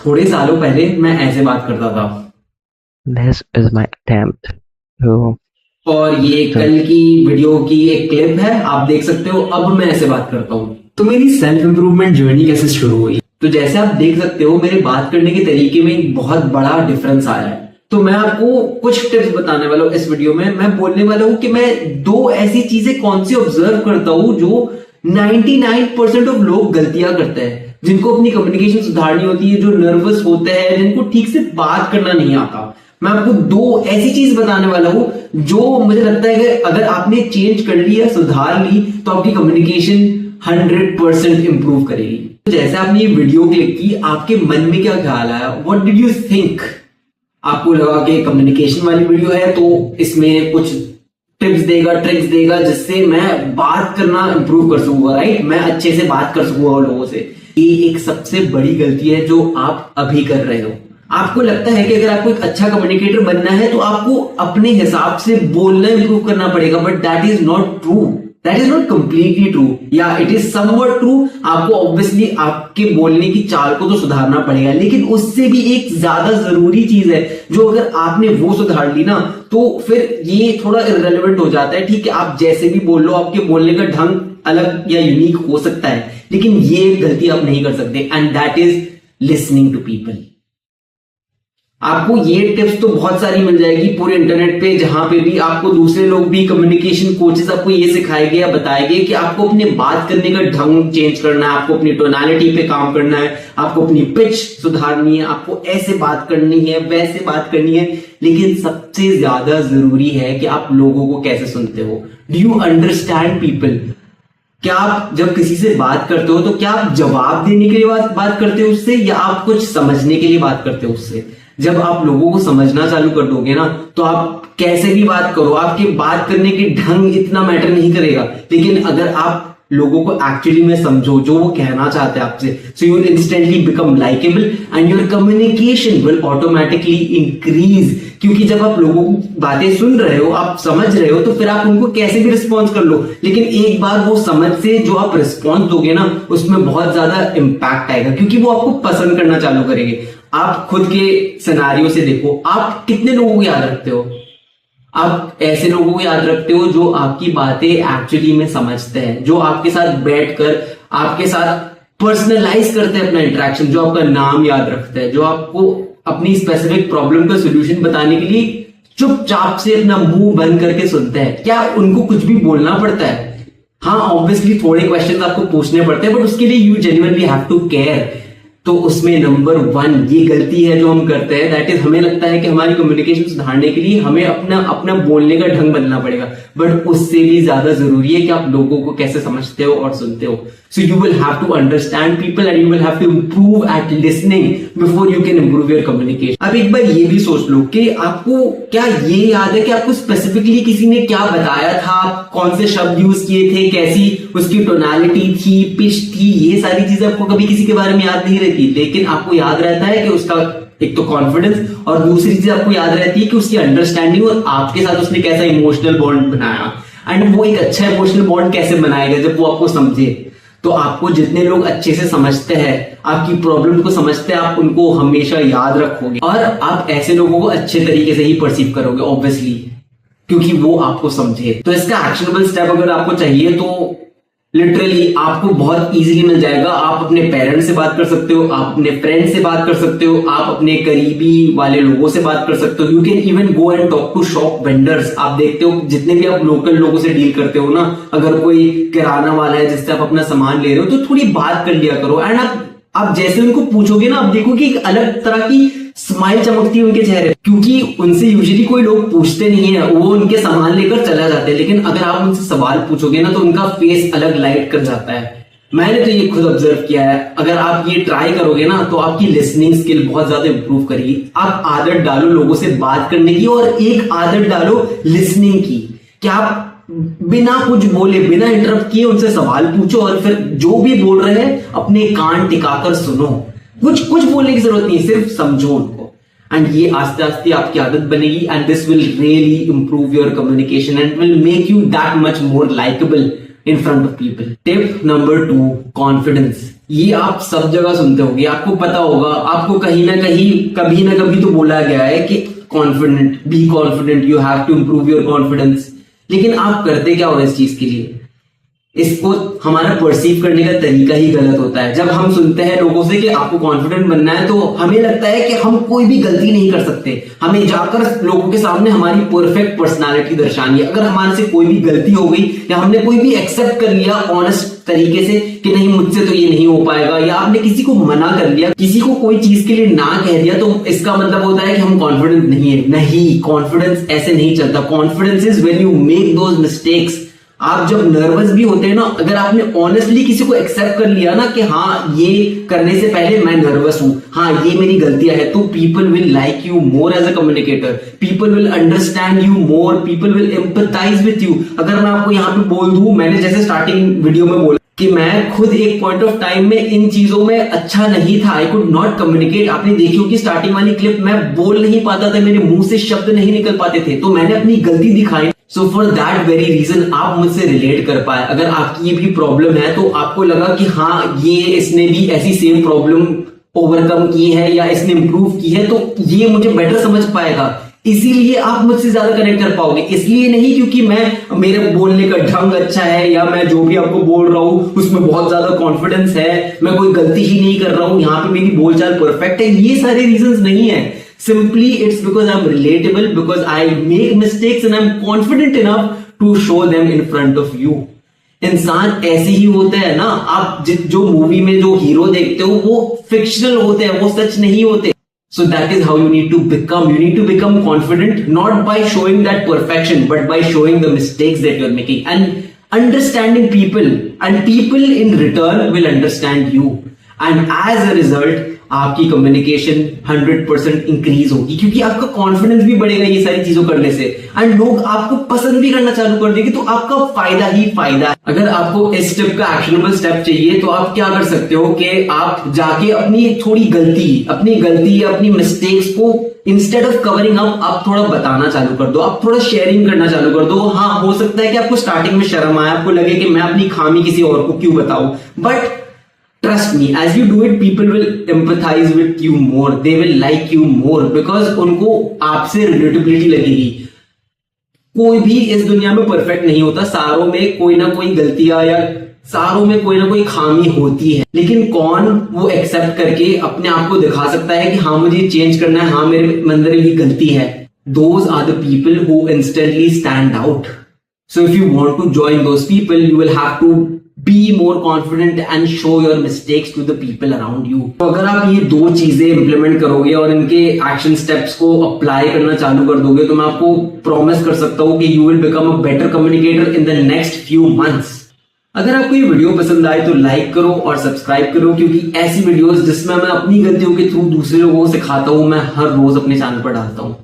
थोड़े सालों पहले मैं ऐसे बात करता था। This is my attempt to और ये कल की वीडियो की एक क्लिप है, आप देख सकते हो। अब मैं ऐसे बात करता हूँ। तो मेरी सेल्फ इंप्रूवमेंट जर्नी कैसे शुरू हुई, तो जैसे आप देख सकते हो मेरे बात करने के तरीके में एक बहुत बड़ा डिफरेंस आया है। तो मैं आपको कुछ टिप्स बताने वाला हूँ इस वीडियो में। मैं बोलने वाला हूँ कि मैं दो ऐसी चीजें कौन सी ऑब्जर्व करता हूँ जो 99% ऑफ लोग गलतियां करते हैं, जिनको अपनी कम्युनिकेशन सुधारनी होती है, जो नर्वस होते हैं, जिनको ठीक से बात करना नहीं आता। मैं आपको दो ऐसी चीज बताने वाला हूं जो मुझे लगता है कि अगर आपने चेंज कर ली या सुधार ली तो आपकी कम्युनिकेशन 100% इंप्रूव करेगी। तो जैसे आपने ये वीडियो क्लिक की, आपके मन में क्या ख्याल आया? What did you think? आपको लगा कि कम्युनिकेशन वाली वीडियो है तो इसमें कुछ टिप्स देगा, ट्रिक्स देगा, जिससे मैं बात करना इंप्रूव कर सकूंगा, राइट? मैं अच्छे से बात कर सकूंगा लोगों से। ये एक सबसे बड़ी गलती है जो आप अभी कर रहे हो। आपको लगता है कि अगर आपको एक अच्छा कम्युनिकेटर बनना है तो आपको अपने हिसाब से बोलना इंप्रूव करना पड़ेगा, but that is not true. That is not completely true. या इट इज समवट ट्रू। आपको ऑब्वियसली आपके बोलने की चाल को तो सुधारना पड़ेगा, लेकिन उससे भी एक ज्यादा जरूरी चीज है जो अगर आपने वो सुधार ली ना तो फिर ये थोड़ा इररेलेवेंट हो जाता है। ठीक है, आप जैसे भी बोल लो, आपके बोलने का ढंग अलग या यूनिक हो सकता है, लेकिन ये गलती आप नहीं कर सकते, and that is listening to people. आपको ये टिप्स तो बहुत सारी मिल जाएगी पूरे इंटरनेट पे, जहां पे भी आपको दूसरे लोग भी, कम्युनिकेशन कोचेस आपको ये सिखाएंगे या बताएंगे कि आपको अपने बात करने का ढंग चेंज करना है, आपको अपनी टोनालिटी पे काम करना है, आपको अपनी पिच सुधारनी है, आपको ऐसे बात करनी है, वैसे बात करनी है। लेकिन सबसे ज्यादा जरूरी है कि आप लोगों को कैसे सुनते हो। Do you understand people? क्या आप जब किसी से बात करते हो तो क्या आप जवाब देने के लिए बात करते हो उससे, या आप कुछ समझने के लिए बात करते हो उससे? जब आप लोगों को समझना चालू कर दोगे ना तो आप कैसे भी बात करो, आपके बात करने की ढंग इतना मैटर नहीं करेगा। लेकिन अगर आप लोगों को एक्चुअली में समझो जो वो कहना चाहते हैं आपसे, सो you will instantly become likeable and your communication will automatically increase. क्योंकि जब आप लोगों की बातें सुन रहे हो, आप समझ रहे हो, तो फिर आप उनको कैसे भी रिस्पॉन्स कर लो, लेकिन एक बार वो समझ से जो आप रिस्पॉन्स दोगे ना उसमें बहुत ज्यादा इंपैक्ट आएगा, क्योंकि वो आपको पसंद करना चालू करेंगे। आप खुद के सिनारियो से देखो, आप कितने लोगों को याद रखते हो? आप ऐसे लोगों को याद रखते हो जो आपकी बातें एक्चुअली में समझते हैं, जो आपके साथ बैठकर आपके साथ पर्सनलाइज करते हैं अपना इंटरेक्शन, जो आपका नाम याद रखते हैं, जो आपको अपनी स्पेसिफिक प्रॉब्लम का सोल्यूशन बताने के लिए चुपचाप से अपना मुंह बंद करके सुनते हैं। क्या उनको कुछ भी बोलना पड़ता है? हाँ, ऑब्वियसली थोड़े क्वेश्चन आपको पूछने पड़ते हैं, बट उसके लिए you genuinely have to care. तो उसमें नंबर 1 ये गलती है जो हम करते हैं, दैट इज हमें लगता है कि हमारी कम्युनिकेशन सुधारने के लिए हमें अपना बोलने का ढंग बदलना पड़ेगा, बट उससे भी ज्यादा जरूरी है कि आप लोगों को कैसे समझते हो और सुनते हो। So you will have to understand people and you will have to improve at listening before you can improve your communication. अब एक बार ये भी सोच लो कि आपको क्या ये याद है कि आपको स्पेसिफिकली किसी ने क्या बताया था, कौन से शब्द यूज किए थे, कैसी उसकी टोनालिटी थी, पिच थी, ये सारी चीजें आपको कभी किसी के बारे में याद नहीं रहती, लेकिन आपको याद रहता है कि उसका एक तो कॉन्फिडेंस, और दूसरी चीज आपको याद रहती है कि उसकी अंडरस्टैंडिंग और आपके साथ उसने कैसा इमोशनल बॉन्ड बनाया। एंड वो एक अच्छा इमोशनल बॉन्ड कैसे बनाएगा? जब वो आपको समझे। तो आपको जितने लोग अच्छे से समझते हैं, आपकी प्रॉब्लम को समझते हैं, आप उनको हमेशा याद रखोगे और आप ऐसे लोगों को अच्छे तरीके से ही परसीव करोगे, ऑब्वियसली, क्योंकि वो आपको समझे। तो इसका एक्शनेबल स्टेप अगर आपको चाहिए तो लिटरली आपको बहुत इजीली मिल जाएगा। आप अपने पेरेंट्स से बात कर सकते हो, आप अपने फ्रेंड से बात कर सकते हो, आप अपने करीबी वाले लोगों से बात कर सकते हो। You can even go and talk to shop vendors. आप देखते हो जितने भी आप लोकल लोगों से डील करते हो ना, अगर कोई किराना वाला है जिससे आप अपना सामान ले रहे हो तो थोड़ी बात कर लिया करो। एंड आप जैसे उनको पूछोगे ना, आप देखो कि एक अलग तरह की स्माइल चमकती है उनके चेहरे, क्योंकि उनसे यूजुअली कोई लोग पूछते नहीं है, वो उनके सामान लेकर चला जाते हैं। लेकिन अगर आप उनसे सवाल पूछोगे ना तो उनका फेस अलग लाइट कर जाता है। मैंने तो ये खुद ऑब्जर्व किया है। अगर आप ये ट्राई करोगे ना तो आपकी लिसनिंग स्किल बहुत ज्यादा इंप्रूव करेगी। आप आदत डालो लोगों से बात करने की, और एक आदत डालो लिसनिंग की, कि आप बिना कुछ बोले, बिना इंटरप्ट किए उनसे सवाल पूछो, और फिर जो भी बोल रहे हैं अपने कान टिकाकर सुनो। कुछ बोलने की जरूरत नहीं है, सिर्फ समझो उनको। एंड ये आस्ते आस्ते आपकी आदत बनेगी, and this will really improve your communication and will make you that much more likeable in front of people. Tip number 2, confidence. ये आप सब जगह सुनते होंगे, आपको पता होगा, आपको कहीं ना कहीं कभी ना कभी तो बोला गया है कि confident, be confident, you have to improve your confidence. लेकिन आप करते क्या हो इस चीज के लिए? इसको हमारा परसीव करने का तरीका ही गलत होता है। जब हम सुनते हैं लोगों से कि आपको कॉन्फिडेंट बनना है, तो हमें लगता है कि हम कोई भी गलती नहीं कर सकते, हमें जाकर लोगों के सामने हमारी परफेक्ट पर्सनालिटी दर्शानी है। अगर हमारे से कोई भी गलती हो गई या हमने कोई भी एक्सेप्ट कर लिया ऑनेस्ट तरीके से कि नहीं मुझसे तो ये नहीं हो पाएगा, या आपने किसी को मना कर लिया, किसी को कोई चीज के लिए ना कह दिया, तो इसका मतलब होता है कि हम कॉन्फिडेंट नहीं है। नहीं, कॉन्फिडेंस ऐसे नहीं चलता। Confidence is when you make those mistakes. आप जब नर्वस भी होते हैं ना, अगर आपने ऑनेस्टली किसी को एक्सेप्ट कर लिया ना कि हाँ ये करने से पहले मैं नर्वस हूं, हाँ ये मेरी गलतियां है, तो people will like you more as a communicator, people will understand you more, people will empathise with you. अगर मैं आपको यहाँ पे बोल दूं, मैंने जैसे स्टार्टिंग वीडियो में बोला कि मैं खुद एक पॉइंट ऑफ टाइम में इन चीजों में अच्छा नहीं था, आई कुड नॉट कम्युनिकेट। आपने देखी होगी स्टार्टिंग वाली क्लिप, मैं बोल नहीं पाता था, मेरे मुंह से शब्द नहीं निकल पाते थे, तो मैंने अपनी गलती दिखाई। So for that very reason आप मुझसे रिलेट कर पाए। अगर आपकी ये भी प्रॉब्लम है तो आपको लगा कि हाँ ये इसने भी ऐसी सेम प्रॉब्लम ओवरकम की है या इसने इंप्रूव की है, तो ये मुझे बेटर समझ पाएगा, इसीलिए आप मुझसे ज्यादा कनेक्ट कर पाओगे। इसलिए नहीं क्योंकि मेरे बोलने का ढंग अच्छा है या मैं जो भी आपको बोल रहा हूं उसमें बहुत ज्यादा कॉन्फिडेंस है, मैं कोई गलती ही नहीं कर रहा हूं, यहाँ पे मेरी बोलचाल परफेक्ट है, ये सारे रीजंस नहीं है। Simply it's because I'm relatable, because I make mistakes and I'm confident enough to show them in front of you. इंसान ऐसे ही होते हैं ना। आप जो मूवी में जो हीरो देखते हो वो फिक्शनल होते हैं, वो सच नहीं होते। So that is how you need to become. You need to become confident, not by showing that perfection, but by showing the mistakes that you're making and understanding people, and people in return will understand you. And as a result, आपकी communication 100% increase होगी, क्योंकि आपका confidence भी बढ़ेगा ये सारी चीजों करने से, एंड लोग आपको पसंद भी करना चालू कर देंगे, तो आपका फायदा ही फायदा है। अगर आपको इस स्टेप का एक्शनेबल स्टेप चाहिए तो आप क्या कर सकते हो कि आप जाके अपनी थोड़ी गलती अपनी मिस्टेक्स को इंस्टेड ऑफ कवरिंग अप आप थोड़ा बताना चालू कर दो, आप थोड़ा शेयरिंग करना चालू कर दो। हाँ, हो सकता है कि आपको स्टार्टिंग में शर्म आए, आपको लगे कि मैं अपनी खामी किसी और को क्यों बताऊं, but trust me, as you do it, people will empathize with you more, they will like you more, because उनको आपसे रिलेटेबिलिटी लगेगी। कोई भी इस दुनिया में परफेक्ट नहीं होता, सारों में कोई ना कोई गलतियां या सारों में कोई ना कोई खामी होती है, लेकिन कौन वो एक्सेप्ट करके अपने आप को दिखा सकता है कि हाँ मुझे चेंज करना है, हाँ मेरे अंदर ये गलती है। Those are the people who instantly stand out. So if you want to join those people, you will have to be more confident and show your mistakes to the people around you. तो अगर आप ये दो चीजें implement करोगे और इनके action steps को अप्लाई करना चालू कर दोगे, तो मैं आपको प्रॉमिस कर सकता हूँ कि you will become a better communicator in the next few months. अगर आपको ये वीडियो पसंद आए तो लाइक करो और सब्सक्राइब करो, क्योंकि ऐसी वीडियोस जिसमें मैं अपनी गलतियों के थ्रू दूसरे लोगों को सिखाता हूँ, मैं हर रोज अपने चैनल पर डालता हूँ।